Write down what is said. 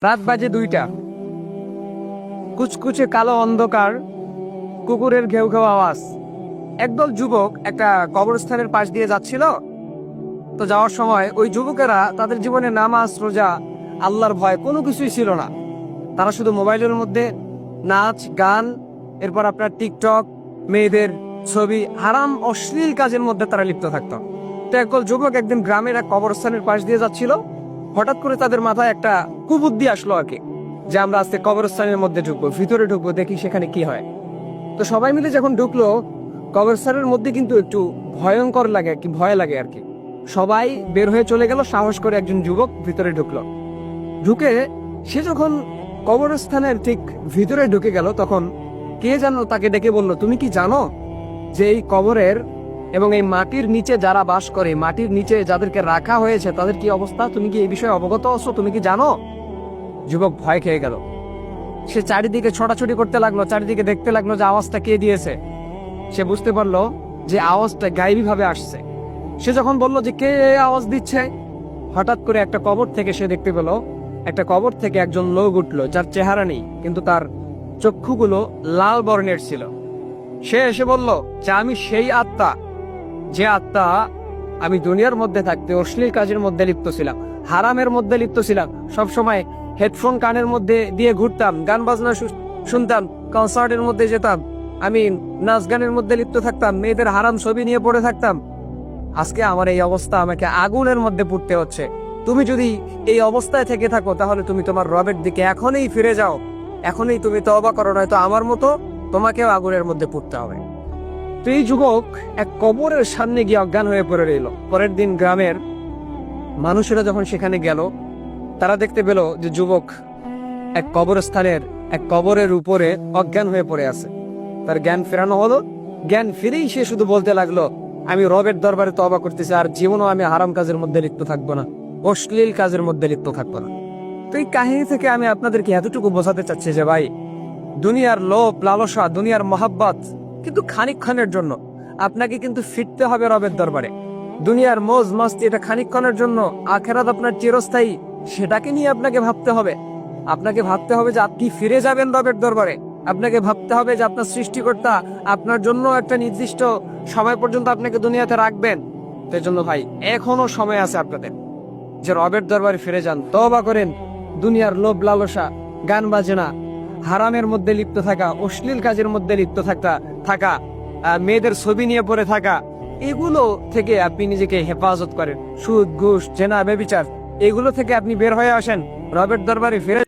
রাত বাজে 2টা। কুচকুচে কালো অন্ধকার, কুকুরের ঘেউ ঘেউ আওয়াজ। একদল যুবক একটা কবরস্থানের পাশ দিয়ে যাচ্ছিল। তো যাওয়ার সময় ওই যুবকেরা তাদের জীবনে নামাজ, রোজা, আল্লাহর ভয় কোনো কিছুই ছিল না। তারা শুধু মোবাইলের মধ্যে নাচ, গান, এরপর আপনার টিকটক, মেয়েদের ছবি, হারাম অশ্লীল কাজের মধ্যে তারা লিপ্ত থাকতো। তো একদল যুবক একদিন গ্রামের এক কবরস্থানের পাশ দিয়ে যাচ্ছিল। হঠাৎ করে তাদের মাথায় একটা কুবুদ্ধি আসলো আর কি, যে আমরা আজকে কবরস্থানের মধ্যে ঢুকবো, ভিতরে ঢুকবো, দেখি সেখানে কি হয়। তো সবাই মিলে যখন ঢুকলো, কবরস্থানের মধ্যে কিন্তু একটু ভয়ঙ্কর লাগে আর কি, ভয় লাগে আর কি। সবাই বের হয়ে চলে গেল, সাহস করে একজন যুবক ভিতরে ঢুকলো। ঢুকে সে যখন কবরস্থানের ঠিক ভিতরে ঢুকে গেল, তখন কে জানো তাকে ডেকে বলল, তুমি কি জানো যে এই কবরের এবং এই মাটির নিচে যারা বাস করে, মাটির নিচে যাদেরকে রাখা হয়েছে তাদের কি অবস্থা? তুমি কি এই বিষয়ে অবগত আছো? তুমি কি জানো? যুবক ভয় খেয়ে গেল। সে চারিদিকে ছোটাছুটি করতে লাগলো, চারিদিকে দেখতে লাগলো যে আওয়াজটা কে দিয়েছে। সে বুঝতে পারলো যে আওয়াজটা গায়েবী ভাবে আসছে। সে যখন বলল যে কে এই আওয়াজ দিচ্ছে, হঠাৎ করে একটা কবর থেকে সে দেখতে পেল, একটা কবর থেকে একজন লোক উঠলো, যার চেহারা নেই কিন্তু তার চক্ষুগুলো লাল বর্ণের ছিল। সে এসে বলল যে আমি সেই আত্মা, যে আত্মা আমি দুনিয়ার মধ্যে থাকতে অশ্লীল কাজের মধ্যে লিপ্ত ছিলাম, হারামের মধ্যে লিপ্ত ছিলাম, সব সময় হেডফোন কানের মধ্যে দিয়ে ঘুরতাম, গান বাজনা শুনতাম, কনসার্টের মধ্যে যেতাম, আমি নাচ গানের মধ্যে লিপ্ত থাকতাম, মেয়েদের হারাম ছবি নিয়ে পড়ে থাকতাম। আজকে আমার এই অবস্থা, আমাকে আগুনের মধ্যে পুড়তে হচ্ছে। তুমি যদি এই অবস্থায় থেকে থাকো, তাহলে তুমি তোমার রবের দিকে এখনই ফিরে যাও, এখনই তুমি তওবা করো, নয়তো আমার মতো তোমাকেও আগুনের মধ্যে পুড়তে হবে। তো এই যুবক এক কবরের সামনে গিয়ে অজ্ঞান হয়ে পড়ে রইল। পরের দিন গ্রামের মানুষেরা যখন সেখানে গেল, তারা দেখতে পেল যে যুবক এক কবরস্থানের এক কবরের উপরে অজ্ঞান হয়ে পড়ে আছে। তার জ্ঞান ফেরানো হলো। জ্ঞান ফিরেই সে শুধু বলতে লাগলো, আমি রবের দরবারে তওবা করতেছি, আর জীবনও আমি হারাম কাজের মধ্যে লিপ্ত থাকবো না, অশ্লীল কাজের মধ্যে লিপ্ত থাকবো না। তো এই কাহিনী থেকে আমি আপনাদেরকে এতটুকু বোঝাতে চাচ্ছি যে ভাই, দুনিয়ার লোভ লালসা, দুনিয়ার মহাব্বত কিন্তু খানিকক্ষণের জন্য। আপনাকে কিন্তু ফিরতে হবে রবের দরবারে। দুনিয়ার মৌজ মস্তি এটা খানিকক্ষণের জন্য, আখেরাত আপনার চিরস্থায়ী, সেটাকে নিয়ে আপনাকে ভাবতে হবে। আপনাকে ভাবতে হবে যে আপনি ফিরে যাবেন রবের দরবারে। আপনাকে ভাবতে হবে যে আপনার সৃষ্টিকর্তা আপনার জন্য একটা নির্দিষ্ট সময় পর্যন্ত আপনাকে দুনিয়াতে রাখবেন। সেই জন্য ভাই, এখনো সময় আছে আপনাদের, যে রবের দরবারে ফিরে যান, তওবা করেন। দুনিয়ার লোভ লালসা, গান বাজনা, হারামের মধ্যে লিপ্ত থাকা, অশ্লীল কাজের মধ্যে লিপ্ত থাকা, মেয়েদের ছবি নিয়ে পড়ে থাকা, এগুলো থেকে আপনি নিজেকে হেফাজত করেন। সুদ, ঘুষ, জেনা, ব্যভিচার, এগুলো থেকে আপনি বের হয়ে আসেন, রবের দরবারে ফিরে